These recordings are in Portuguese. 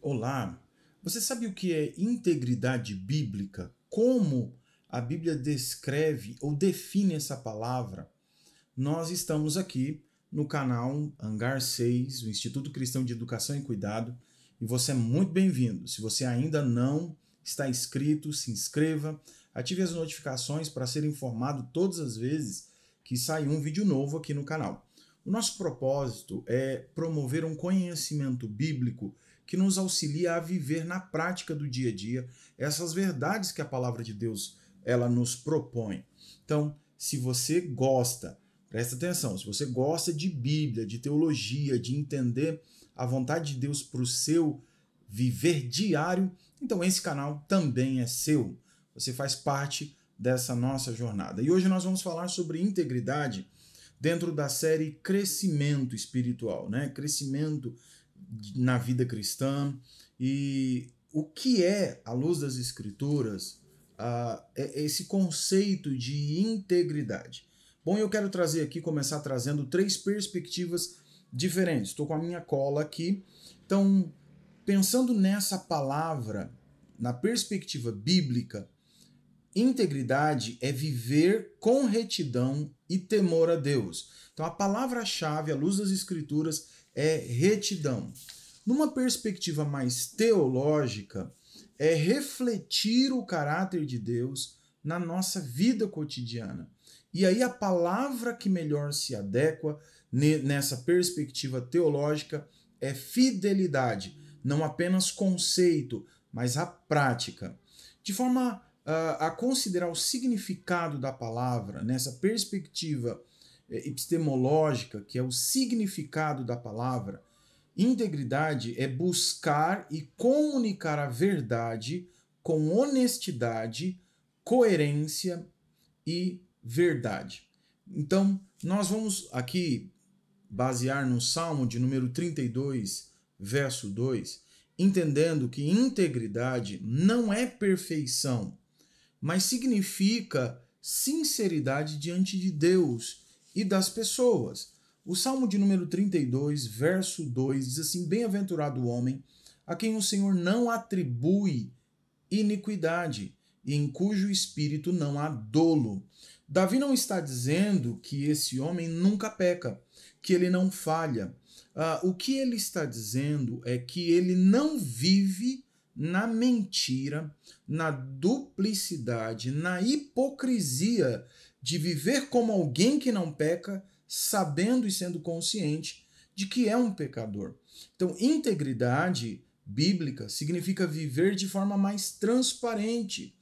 Olá, você sabe o que é integridade bíblica? Como a Bíblia descreve ou define essa palavra? Nós estamos aqui no canal Hangar 6, o Instituto Cristão de Educação e Cuidado, e você é muito bem-vindo. Se você ainda não está inscrito, se inscreva, ative as notificações para ser informado todas as vezes que sai um vídeo novo aqui no canal. O nosso propósito é promover um conhecimento bíblico que nos auxilia a viver na prática do dia a dia essas verdades que a palavra de Deus ela nos propõe. Então, se você gosta, presta atenção, se você gosta de Bíblia, de teologia, de entender a vontade de Deus para o seu viver diário, então esse canal também é seu. Você faz parte dessa nossa jornada. E hoje nós vamos falar sobre integridade dentro da série Crescimento Espiritual, né? Crescimento na vida cristã. E o que é, à luz das Escrituras, esse conceito de integridade? Bom, eu quero trazer aqui, começar trazendo três perspectivas diferentes. Estou com a minha cola aqui. Então, pensando nessa palavra, na perspectiva bíblica, integridade é viver com retidão e temor a Deus. Então a palavra-chave, à luz das Escrituras, é retidão. Numa perspectiva mais teológica, é refletir o caráter de Deus na nossa vida cotidiana. E aí a palavra que melhor se adequa nessa perspectiva teológica é fidelidade, não apenas conceito, mas a prática. De forma a considerar o significado da palavra nessa perspectiva epistemológica, que é o significado da palavra, integridade é buscar e comunicar a verdade com honestidade, coerência e verdade. Então, nós vamos aqui basear no Salmo de número 32, verso 2, entendendo que integridade não é perfeição, mas significa sinceridade diante de Deus e das pessoas. O Salmo de número 32, verso 2, diz assim: Bem-aventurado o homem a quem o Senhor não atribui iniquidade e em cujo espírito não há dolo. Davi não está dizendo que esse homem nunca peca, que ele não falha. O que ele está dizendo é que ele não vive na mentira, na duplicidade, na hipocrisia de viver como alguém que não peca, sabendo e sendo consciente de que é um pecador. Então, integridade bíblica significa viver de forma mais transparente,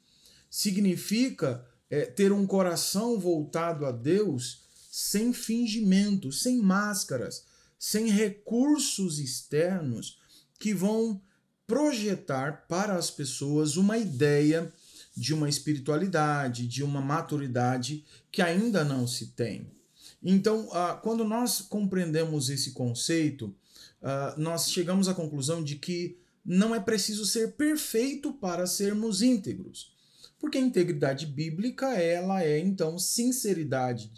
significa ter um coração voltado a Deus sem fingimento, sem máscaras, sem recursos externos que vão projetar para as pessoas uma ideia de uma espiritualidade, de uma maturidade que ainda não se tem. Então, quando nós compreendemos esse conceito, nós chegamos à conclusão de que não é preciso ser perfeito para sermos íntegros. Porque a integridade bíblica, ela é, então, sinceridade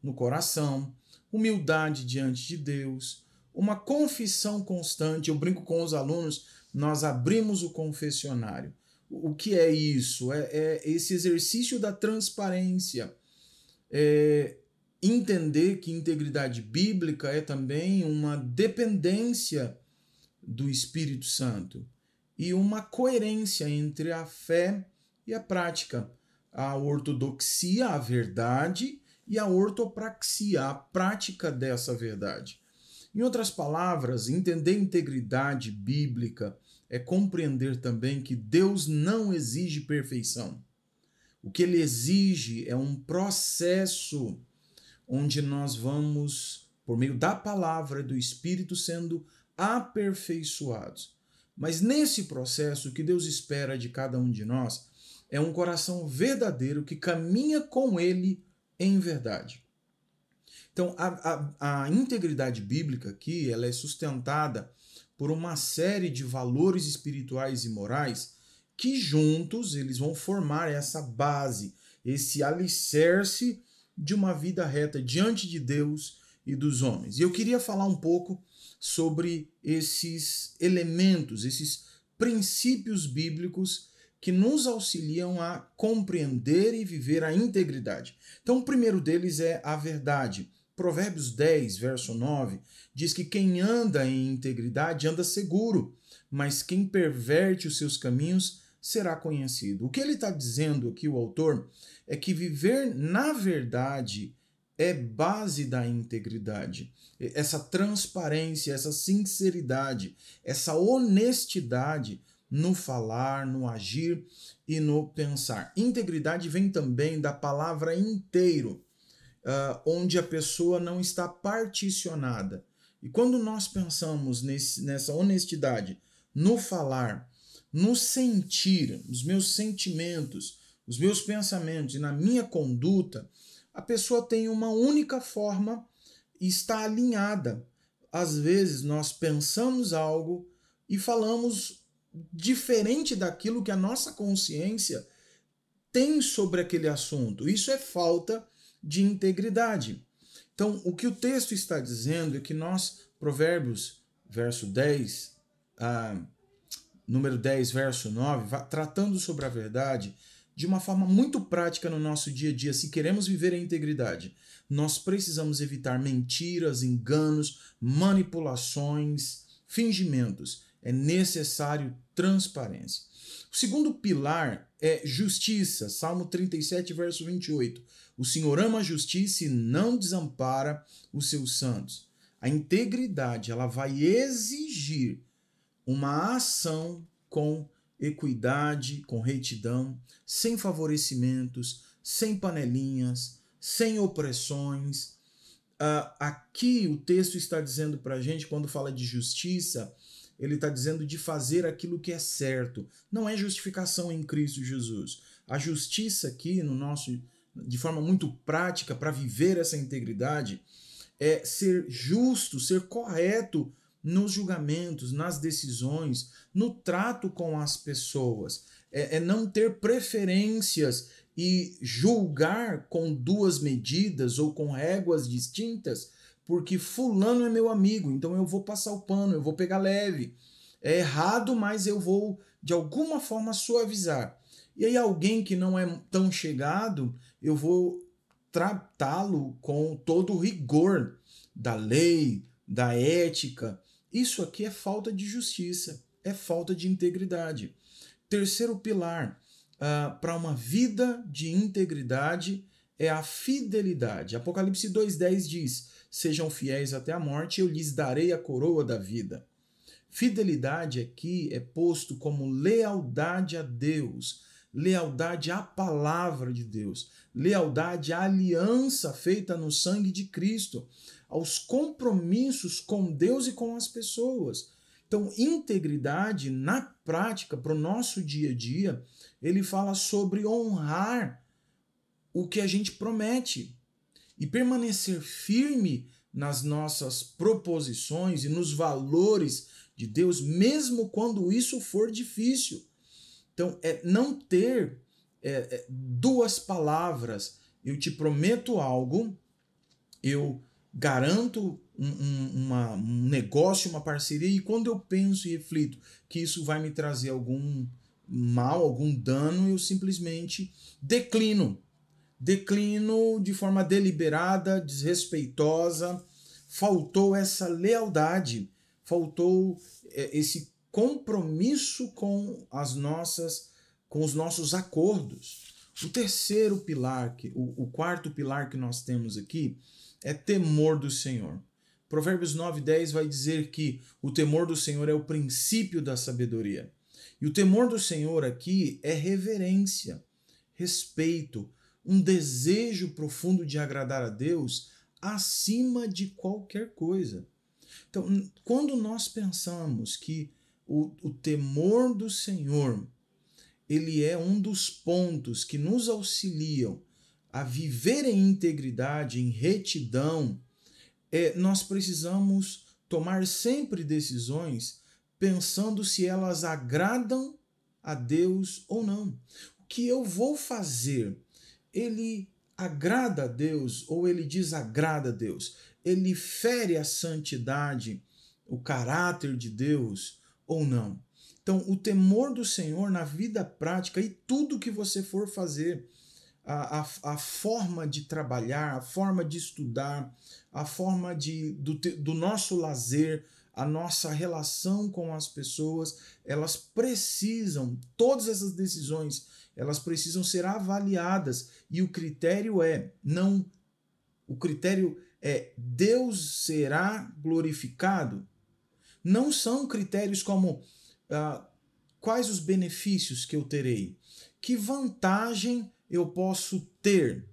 no coração, humildade diante de Deus, uma confissão constante. Eu brinco com os alunos, nós abrimos o confessionário. O que é isso? É esse exercício da transparência. Entender que integridade bíblica é também uma dependência do Espírito Santo e uma coerência entre a fé e a prática. A ortodoxia, a verdade, e a ortopraxia, a prática dessa verdade. Em outras palavras, entender integridade bíblica é compreender também que Deus não exige perfeição. O que ele exige é um processo onde nós vamos, por meio da palavra e do Espírito, sendo aperfeiçoados. Mas nesse processo, o que Deus espera de cada um de nós é um coração verdadeiro que caminha com ele em verdade. Então, a integridade bíblica aqui, ela é sustentada por uma série de valores espirituais e morais que juntos eles vão formar essa base, esse alicerce de uma vida reta diante de Deus e dos homens. E eu queria falar um pouco sobre esses elementos, esses princípios bíblicos que nos auxiliam a compreender e viver a integridade. Então, o primeiro deles é a verdade. Provérbios 10, verso 9, diz que quem anda em integridade anda seguro, mas quem perverte os seus caminhos será conhecido. O que ele está dizendo aqui, o autor, é que viver na verdade é base da integridade. Essa transparência, essa sinceridade, essa honestidade no falar, no agir e no pensar. Integridade vem também da palavra inteiro, onde a pessoa não está particionada. E quando nós pensamos nessa honestidade no falar, no sentir, nos meus sentimentos, os meus pensamentos e na minha conduta, a pessoa tem uma única forma e está alinhada. Às vezes nós pensamos algo e falamos diferente daquilo que a nossa consciência tem sobre aquele assunto. Isso é falta de integridade. Então, o que o texto está dizendo é que nós, Provérbios, verso 10, número 10, verso 9, tratando sobre a verdade de uma forma muito prática no nosso dia a dia. Se queremos viver a integridade, nós precisamos evitar mentiras, enganos, manipulações, fingimentos. É necessário transparência. O segundo pilar é justiça. Salmo 37, verso 28. O Senhor ama a justiça e não desampara os seus santos. A integridade, ela vai exigir uma ação com equidade, com retidão, sem favorecimentos, sem panelinhas, sem opressões. Aqui o texto está dizendo para a gente, quando fala de justiça, ele está dizendo de fazer aquilo que é certo. Não é justificação em Cristo Jesus. A justiça aqui, de forma muito prática, para viver essa integridade, é ser justo, ser correto nos julgamentos, nas decisões, no trato com as pessoas. É não ter preferências e julgar com duas medidas ou com réguas distintas, porque fulano é meu amigo, então eu vou passar o pano, eu vou pegar leve. É errado, mas eu vou, de alguma forma, suavizar. E aí alguém que não é tão chegado, eu vou tratá-lo com todo o rigor da lei, da ética. Isso aqui é falta de justiça, é falta de integridade. Terceiro pilar para uma vida de integridade é a fidelidade. Apocalipse 2,10 diz: sejam fiéis até a morte, eu lhes darei a coroa da vida. Fidelidade aqui é posto como lealdade a Deus, lealdade à palavra de Deus, lealdade à aliança feita no sangue de Cristo, aos compromissos com Deus e com as pessoas. Então, integridade na prática, para o nosso dia a dia, ele fala sobre honrar o que a gente promete e permanecer firme nas nossas proposições e nos valores de Deus, mesmo quando isso for difícil. Então, é não ter duas palavras. Eu te prometo algo, eu garanto um negócio, uma parceria, e quando eu penso e reflito que isso vai me trazer algum mal, algum dano, eu simplesmente declino de forma deliberada, desrespeitosa. Faltou essa lealdade, faltou esse compromisso com os nossos acordos. O terceiro pilar, o quarto pilar que nós temos aqui é temor do Senhor. Provérbios 9:10 vai dizer que o temor do Senhor é o princípio da sabedoria. E o temor do Senhor aqui é reverência, respeito, um desejo profundo de agradar a Deus acima de qualquer coisa. Então, quando nós pensamos que o temor do Senhor, ele é um dos pontos que nos auxiliam a viver em integridade, em retidão, nós precisamos tomar sempre decisões pensando se elas agradam a Deus ou não. O que eu vou fazer, ele agrada a Deus ou ele desagrada a Deus? Ele fere a santidade, o caráter de Deus ou não? Então, o temor do Senhor na vida prática e tudo que você for fazer, a forma de trabalhar, a forma de estudar, a forma do nosso lazer, a nossa relação com as pessoas, elas precisam, todas essas decisões, elas precisam ser avaliadas. E o critério é Deus será glorificado. Não são critérios como quais os benefícios que eu terei, que vantagem eu posso ter.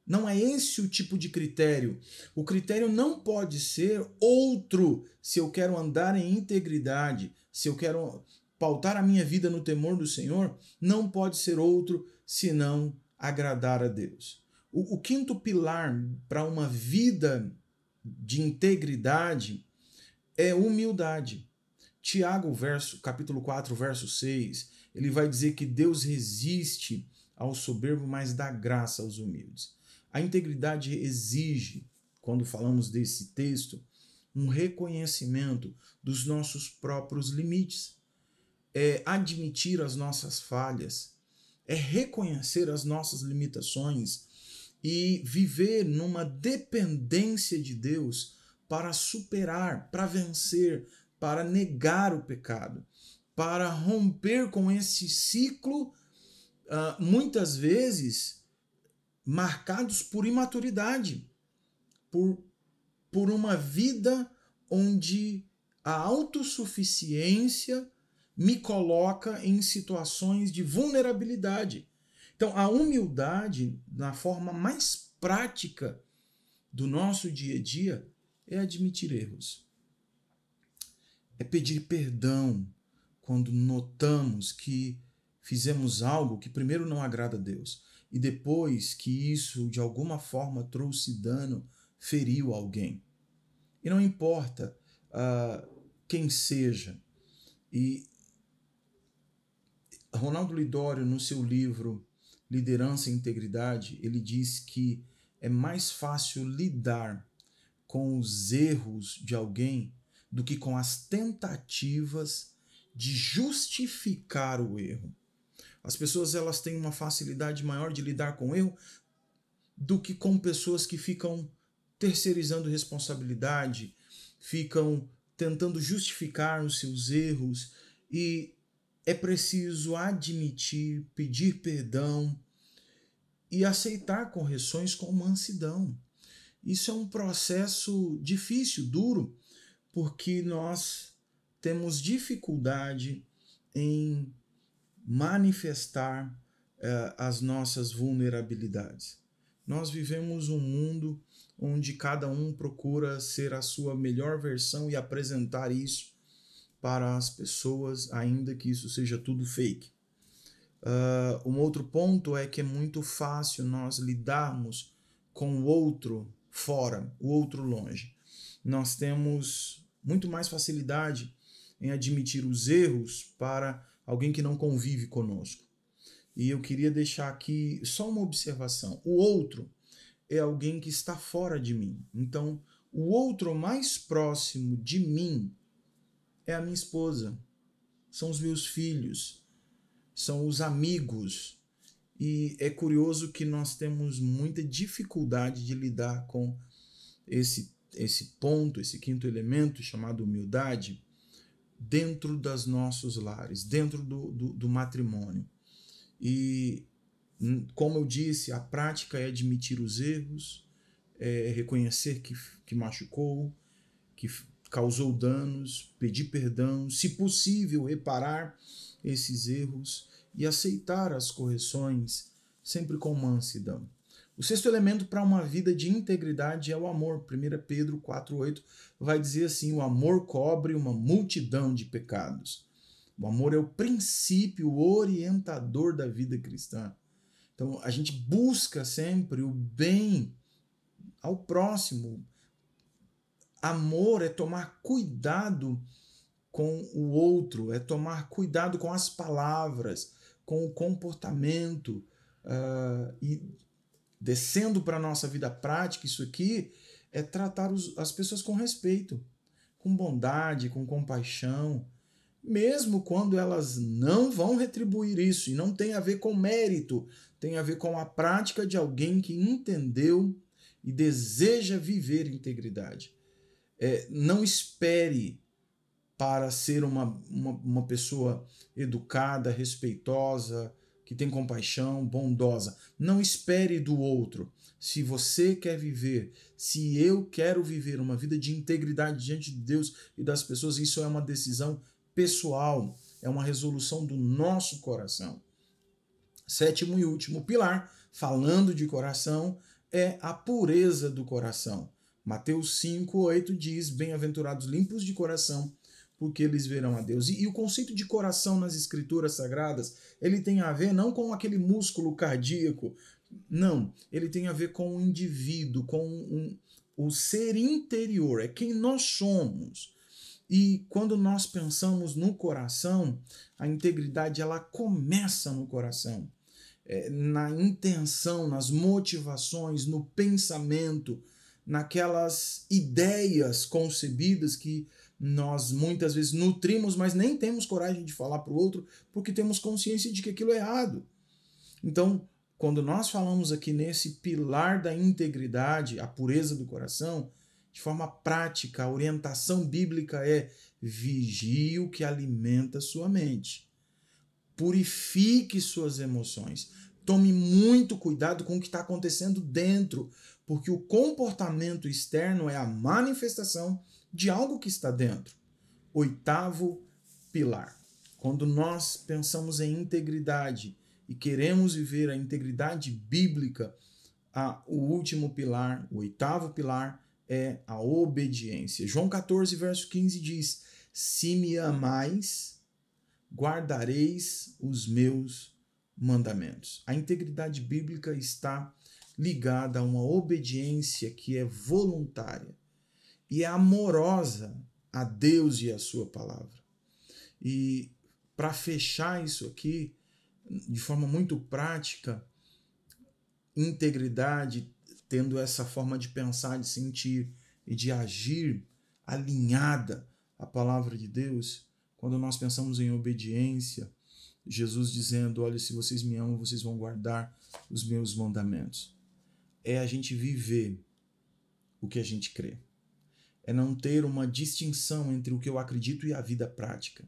Não é esse o tipo de critério. O critério não pode ser outro se eu quero andar em integridade, se eu quero pautar a minha vida no temor do Senhor, não pode ser outro senão agradar a Deus. O quinto pilar para uma vida de integridade é humildade. Tiago, capítulo 4, verso 6, ele vai dizer que Deus resiste ao soberbo, mas dá graça aos humildes. A integridade exige, quando falamos desse texto, um reconhecimento dos nossos próprios limites. É admitir as nossas falhas, é reconhecer as nossas limitações e viver numa dependência de Deus para superar, para vencer, para negar o pecado, para romper com esse ciclo, muitas vezes marcados por imaturidade, por uma vida onde a autossuficiência me coloca em situações de vulnerabilidade. Então, a humildade, na forma mais prática do nosso dia a dia, é admitir erros. É pedir perdão quando notamos que fizemos algo que primeiro não agrada a Deus e depois que isso de alguma forma trouxe dano, feriu alguém. E não importa quem seja. E Ronaldo Lidório, no seu livro Liderança e Integridade, ele diz que é mais fácil lidar com os erros de alguém do que com as tentativas de justificar o erro. As pessoas elas têm uma facilidade maior de lidar com o erro do que com pessoas que ficam terceirizando responsabilidade, ficam tentando justificar os seus erros, e é preciso admitir, pedir perdão e aceitar correções com mansidão. Isso é um processo difícil, duro, porque nós temos dificuldade em manifestar as nossas vulnerabilidades. Nós vivemos um mundo onde cada um procura ser a sua melhor versão e apresentar isso para as pessoas, ainda que isso seja tudo fake. Um outro ponto é que é muito fácil nós lidarmos com o outro fora, o outro longe. Nós temos muito mais facilidade em admitir os erros para alguém que não convive conosco. E eu queria deixar aqui só uma observação. O outro é alguém que está fora de mim. Então, o outro mais próximo de mim é a minha esposa, são os meus filhos, são os amigos. E é curioso que nós temos muita dificuldade de lidar com esse ponto, esse quinto elemento chamado humildade, dentro dos nossos lares, dentro do matrimônio. E, como eu disse, a prática é admitir os erros, é reconhecer que machucou, que causou danos, pedir perdão, se possível, reparar esses erros e aceitar as correções, sempre com mansidão. O sexto elemento para uma vida de integridade é o amor. 1 Pedro 4,8 vai dizer assim: o amor cobre uma multidão de pecados. O amor é o princípio orientador da vida cristã. Então, a gente busca sempre o bem ao próximo. Amor é tomar cuidado com o outro, é tomar cuidado com as palavras, com o comportamento. E descendo para a nossa vida prática, isso aqui é tratar as pessoas com respeito, com bondade, com compaixão, mesmo quando elas não vão retribuir isso, e não tem a ver com mérito, tem a ver com a prática de alguém que entendeu e deseja viver integridade. Não espere para ser uma pessoa educada, respeitosa, que tem compaixão, bondosa. Não espere do outro. Se você quer viver, se eu quero viver uma vida de integridade diante de Deus e das pessoas, isso é uma decisão pessoal, é uma resolução do nosso coração. Sétimo e último pilar, falando de coração, é a pureza do coração. Mateus 5:8 diz: bem-aventurados limpos de coração, porque eles verão a Deus. E o conceito de coração nas escrituras sagradas, ele tem a ver não com aquele músculo cardíaco, não, ele tem a ver com o indivíduo, com o ser interior, é quem nós somos. E quando nós pensamos no coração, a integridade ela começa no coração, na intenção, nas motivações, no pensamento, naquelas ideias concebidas que nós muitas vezes nutrimos, mas nem temos coragem de falar para o outro porque temos consciência de que aquilo é errado. Então, quando nós falamos aqui nesse pilar da integridade, a pureza do coração, de forma prática, a orientação bíblica é: vigie o que alimenta sua mente. Purifique suas emoções. Tome muito cuidado com o que está acontecendo dentro, porque o comportamento externo é a manifestação de algo que está dentro. Oitavo pilar. Quando nós pensamos em integridade e queremos viver a integridade bíblica, o último pilar, o oitavo pilar, é a obediência. João 14, verso 15 diz: se me amais, guardareis os meus mandamentos. A integridade bíblica está ligada a uma obediência que é voluntária e é amorosa a Deus e a sua palavra. E para fechar isso aqui, de forma muito prática, integridade, tendo essa forma de pensar, de sentir e de agir alinhada à palavra de Deus, quando nós pensamos em obediência, Jesus dizendo: olha, se vocês me amam, vocês vão guardar os meus mandamentos. É a gente viver o que a gente crê. É não ter uma distinção entre o que eu acredito e a vida prática.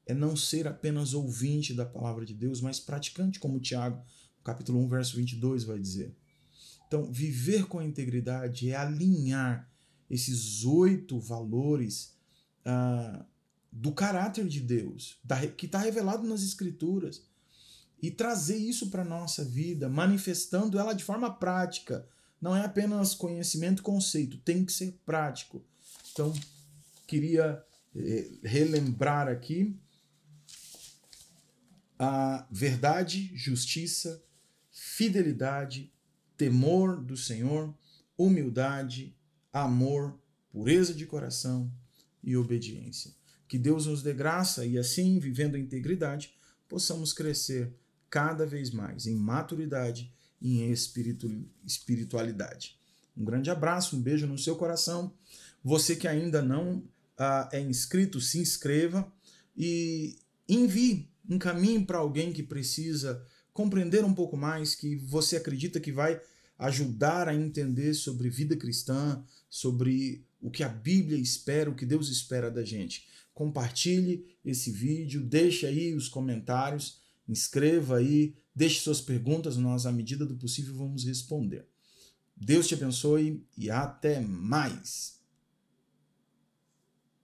É não ser apenas ouvinte da palavra de Deus, mas praticante, como Tiago, capítulo 1, verso 22 vai dizer. Então, viver com integridade é alinhar esses 8 valores do caráter de Deus, que está revelado nas Escrituras, e trazer isso para a nossa vida, manifestando ela de forma prática. Não é apenas conhecimento, conceito, tem que ser prático. Então, queria relembrar aqui a verdade, justiça, fidelidade, temor do Senhor, humildade, amor, pureza de coração e obediência. Que Deus nos dê graça e assim, vivendo a integridade, possamos crescer cada vez mais em maturidade e em espiritualidade. Um grande abraço, um beijo no seu coração. Você que ainda não é inscrito, se inscreva e encaminhe para alguém que precisa compreender um pouco mais, que você acredita que vai ajudar a entender sobre vida cristã, sobre o que a Bíblia espera, o que Deus espera da gente. Compartilhe esse vídeo, deixe aí os comentários, inscreva aí, deixe suas perguntas, nós, à medida do possível, vamos responder. Deus te abençoe e até mais!